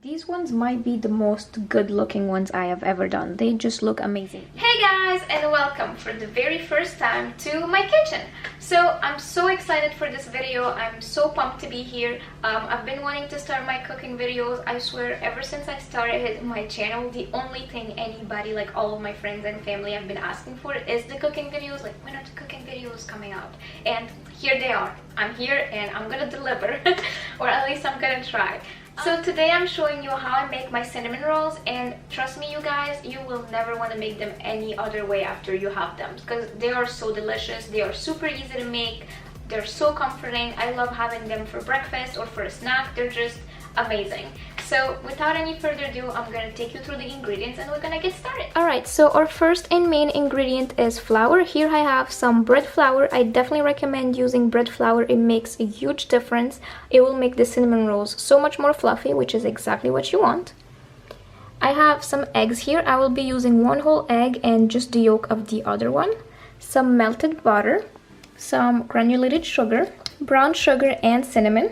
These ones might be the most good looking ones I have ever done. They just look amazing. Hey guys, and welcome for the very first time to my kitchen. So I'm so excited for this video. I'm so pumped to be here. I've been wanting to start my cooking videos. I swear ever since I started my channel, the only thing anybody, like all of my friends and family, have been asking for is the cooking videos. Like, when are the cooking videos coming out? And here they are. I'm here and I'm gonna deliver, or at least I'm gonna try. So today I'm showing you how I make my cinnamon rolls, and trust me you guys, you will never want to make them any other way after you have them, because they are so delicious. They are super easy to make. They're so comforting. I love having them for breakfast or for a snack. They're just amazing. So without any further ado, I'm gonna take you through the ingredients and we're gonna get started. Alright, so our first and main ingredient is flour. Here I have some bread flour. I definitely recommend using bread flour. It makes a huge difference. It will make the cinnamon rolls so much more fluffy, which is exactly what you want. I have some eggs here. I will be using one whole egg and just the yolk of the other one. Some melted butter, some granulated sugar, brown sugar, and cinnamon.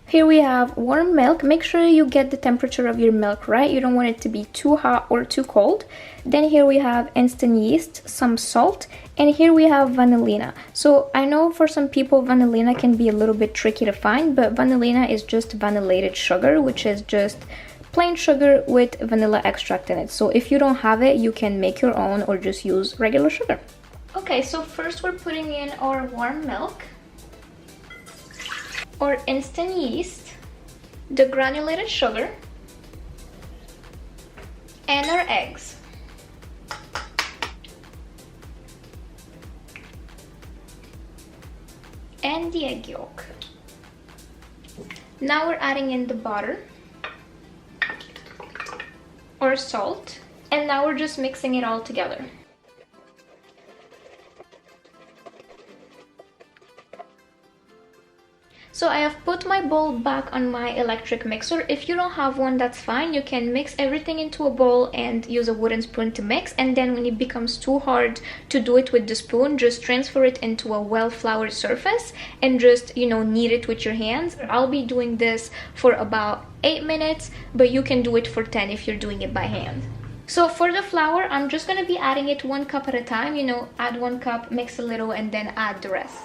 Here we have warm milk. Make sure you get the temperature of your milk right. You don't want it to be too hot or too cold. Then here we have instant yeast, some salt, and here we have vanillina. So I know for some people vanillina can be a little bit tricky to find, but vanillina is just vanillated sugar, which is just plain sugar with vanilla extract in it. So if you don't have it, you can make your own or just use regular sugar. Okay, so first we're putting in our warm milk, or instant yeast, the granulated sugar, and our eggs. And the egg yolk. Now we're adding in the butter or salt, and now we're just mixing it all together. So I have put my bowl back on my electric mixer. If you don't have one, that's fine. You can mix everything into a bowl and use a wooden spoon to mix. And then when it becomes too hard to do it with the spoon, just transfer it into a well-floured surface and just, knead it with your hands. I'll be doing this for about 8 minutes, but you can do it for 10 if you're doing it by hand. So for the flour, I'm just going to be adding it 1 cup at a time. Add 1 cup, mix a little, and then add the rest.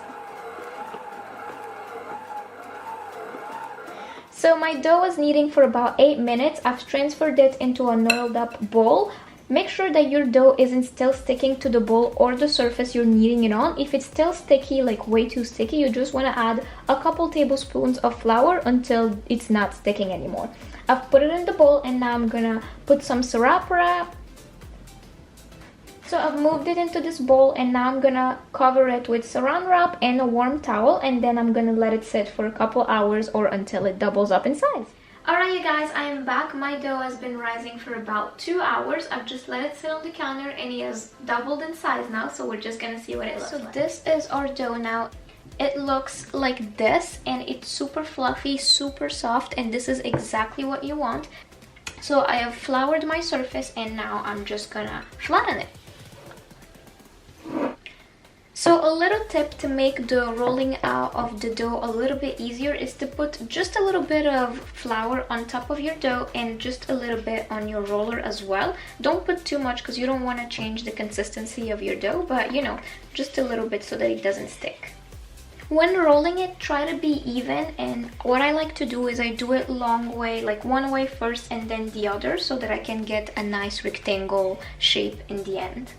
So my dough is kneading for about 8 minutes. I've transferred it into an oiled up bowl. Make sure that your dough isn't still sticking to the bowl or the surface you're kneading it on. If it's still sticky, like way too sticky, you just want to add a couple tablespoons of flour until it's not sticking anymore. I've put it in the bowl and now I'm gonna put some syrup wrap. So I've moved it into this bowl and now I'm gonna cover it with saran wrap and a warm towel, and then I'm gonna let it sit for a couple hours or until it doubles up in size. Alright you guys, I am back. My dough has been rising for about 2 hours. I've just let it sit on the counter and it has doubled in size now, so we're just gonna see what it looks like. So this is our dough now. It looks like this and it's super fluffy, super soft, and this is exactly what you want. So I have floured my surface and now I'm just gonna flatten it. So a little tip to make the rolling out of the dough a little bit easier is to put just a little bit of flour on top of your dough and just a little bit on your roller as well. Don't put too much because you don't want to change the consistency of your dough, but just a little bit so that it doesn't stick. When rolling it, try to be even, and what I like to do is I do it long way, like one way first and then the other, so that I can get a nice rectangle shape in the end.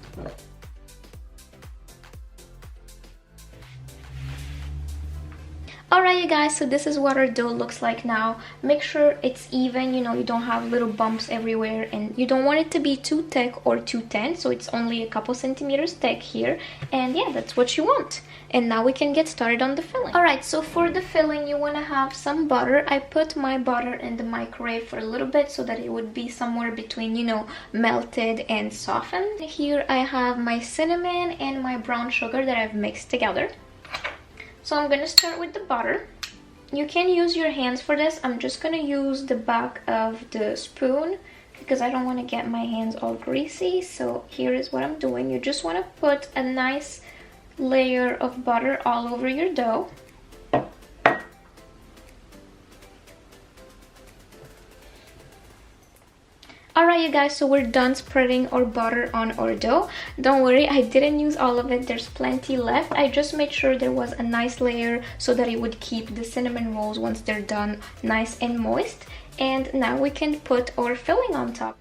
Alright you guys, so this is what our dough looks like now. Make sure it's even, you don't have little bumps everywhere, and you don't want it to be too thick or too thin, so it's only a couple centimeters thick here, and yeah, that's what you want. And now we can get started on the filling. Alright, so for the filling you want to have some butter. I put my butter in the microwave for a little bit so that it would be somewhere between, melted and softened. Here I have my cinnamon and my brown sugar that I've mixed together. So I'm gonna start with the butter. You can use your hands for this. I'm just gonna use the back of the spoon because I don't want to get my hands all greasy. So here is what I'm doing. You just want to put a nice layer of butter all over your dough. Alright you guys, so we're done spreading our butter on our dough. Don't worry, I didn't use all of it, there's plenty left. I just made sure there was a nice layer so that it would keep the cinnamon rolls once they're done nice and moist. And now we can put our filling on top.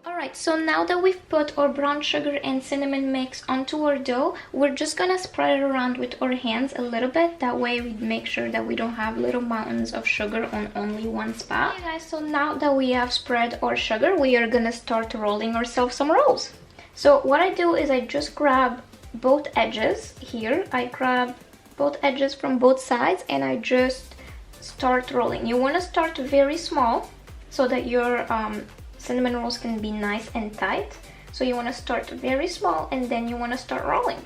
Alright, so now that we've put our brown sugar and cinnamon mix onto our dough, we're just gonna spread it around with our hands a little bit. That way we make sure that we don't have little mountains of sugar on only one spot. Okay guys, so now that we have spread our sugar, we are gonna start rolling ourselves some rolls. So what I do is I just grab both edges here. I grab both edges from both sides and I just start rolling. You wanna start very small so that your cinnamon rolls can be nice and tight. So you want to start very small and then you want to start rolling.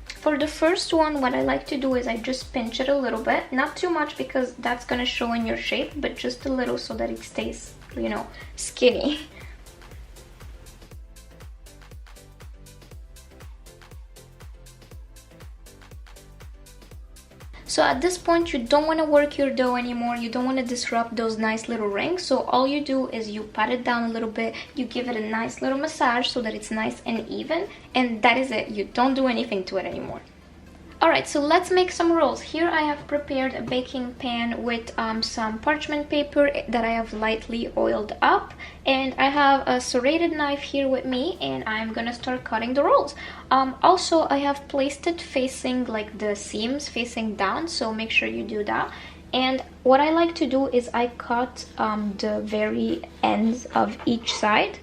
For the first one, what I like to do is I just pinch it a little bit, not too much because that's going to show in your shape, but just a little so that it stays, you know, skinny. So at this point, you don't want to work your dough anymore. You don't want to disrupt those nice little rings. So all you do is you pat it down a little bit. You give it a nice little massage so that it's nice and even. And that is it. You don't do anything to it anymore. Alright, so let's make some rolls. Here I have prepared a baking pan with some parchment paper that I have lightly oiled up. And I have a serrated knife here with me and I'm gonna start cutting the rolls. Also, I have placed it facing like the seams facing down, so make sure you do that. And what I like to do is I cut the very ends of each side,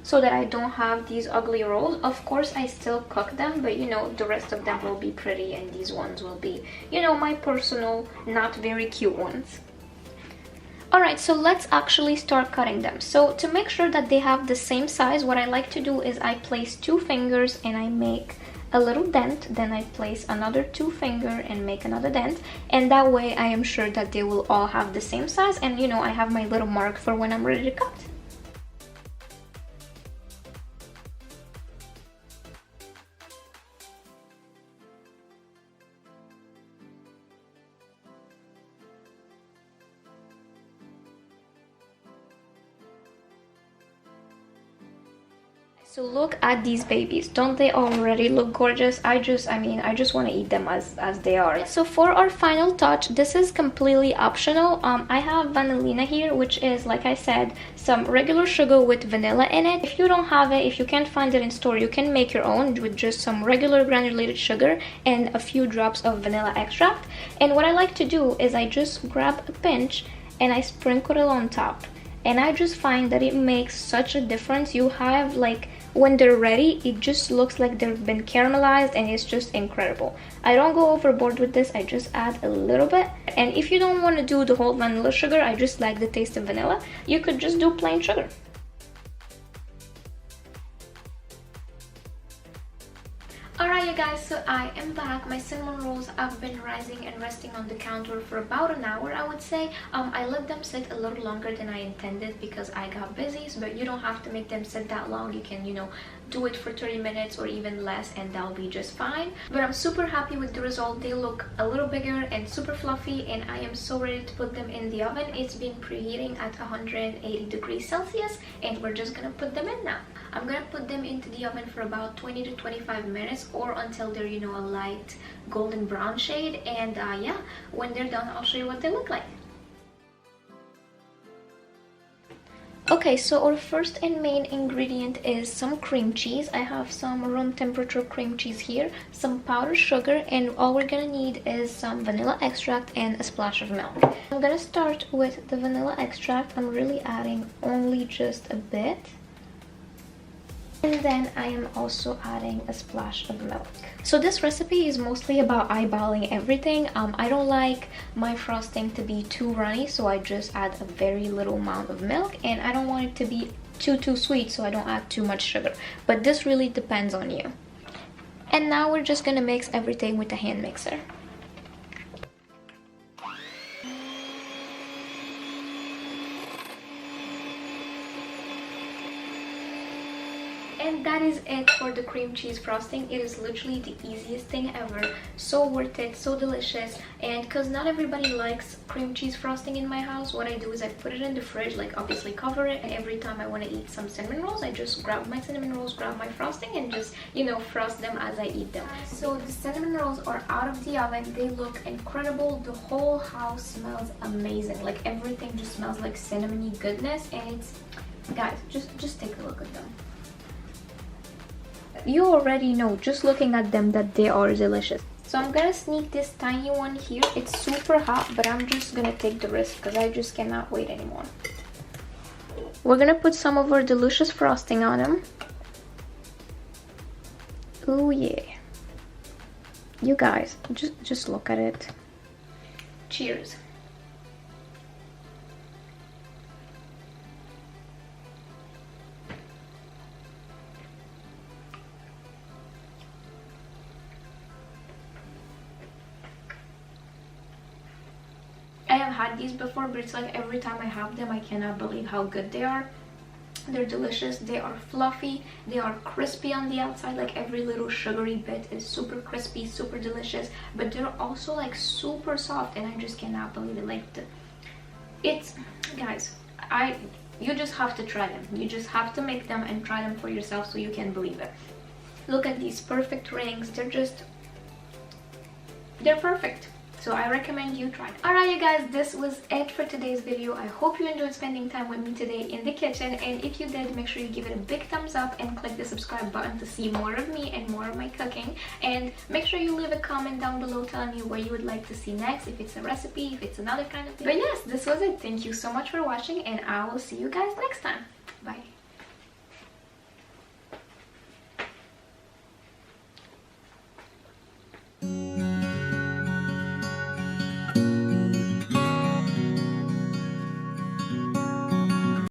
so that I don't have these ugly rolls. Of course, I still cook them, but you know, the rest of them will be pretty and these ones will be, you know, my personal, not very cute ones. Alright, so let's actually start cutting them. So to make sure that they have the same size, what I like to do is I place 2 fingers and I make a little dent. Then I place another 2 finger and make another dent. And that way I am sure that they will all have the same size. And you know, I have my little mark for when I'm ready to cut. So look at these babies. Don't they already look gorgeous? I just want to eat them as they are. So for our final touch, this is completely optional. I have Vanillina here, which is, like I said, some regular sugar with vanilla in it. If you don't have it, if you can't find it in store, you can make your own with just some regular granulated sugar and a few drops of vanilla extract. And what I like to do is I just grab a pinch and I sprinkle it on top. And I just find that it makes such a difference. You have like, when they're ready, it just looks like they've been caramelized and it's just incredible. I don't go overboard with this, I just add a little bit. And if you don't want to do the whole vanilla sugar, I just like the taste of vanilla, you could just do plain sugar. Alright you guys, so I am back. My cinnamon rolls have been rising and resting on the counter for about an hour, I would say. I let them sit a little longer than I intended because I got busy, but you don't have to make them sit that long. You can, you know, do it for 30 minutes or even less and that'll be just fine. But I'm super happy with the result. They look a little bigger and super fluffy and I am so ready to put them in the oven. It's been preheating at 180 degrees Celsius and we're just gonna put them in now. I'm gonna put them into the oven for about 20 to 25 minutes or until they're, you know, a light golden brown shade. And yeah, when they're done, I'll show you what they look like. Okay, so our first and main ingredient is some cream cheese. I have some room temperature cream cheese here, some powdered sugar, and all we're gonna need is some vanilla extract and a splash of milk. I'm gonna start with the vanilla extract. I'm really adding only just a bit. And then I am also adding a splash of milk. So this recipe is mostly about eyeballing everything. I don't like my frosting to be too runny, so I just add a very little amount of milk. And I don't want it to be too sweet, so I don't add too much sugar. But this really depends on you. And now we're just gonna mix everything with the hand mixer. And that is it for the cream cheese frosting. It is literally the easiest thing ever. So worth it, so delicious. And because not everybody likes cream cheese frosting in my house, what I do is I put it in the fridge, like obviously cover it, and every time I want to eat some cinnamon rolls, I just grab my cinnamon rolls, grab my frosting, and just, you know, frost them as I eat them. So the cinnamon rolls are out of the oven. They look incredible. The whole house smells amazing. Like everything just smells like cinnamony goodness, and it's, guys, just take a look at them. You already know just looking at them that they are delicious. So I'm gonna sneak this tiny one here. It's super hot, but I'm just gonna take the risk because I just cannot wait anymore. We're gonna put some of our delicious frosting on them. Oh yeah. You guys, just look at it. Cheers. I have had these before, but it's like every time I have them, I cannot believe how good they are. They're delicious. They are fluffy. They are crispy on the outside. Like every little sugary bit is super crispy, super delicious. But they're also like super soft, and I just cannot believe it. Like it's, guys, you just have to try them. You just have to make them and try them for yourself so you can believe it. Look at these perfect rings. They're perfect. So I recommend you try it. Alright you guys, this was it for today's video. I hope you enjoyed spending time with me today in the kitchen, and if you did, make sure you give it a big thumbs up and click the subscribe button to see more of me and more of my cooking. And make sure you leave a comment down below telling me what you would like to see next, if it's a recipe, if it's another kind of thing. But yes, this was it. Thank you so much for watching, and I will see you guys next time. Bye.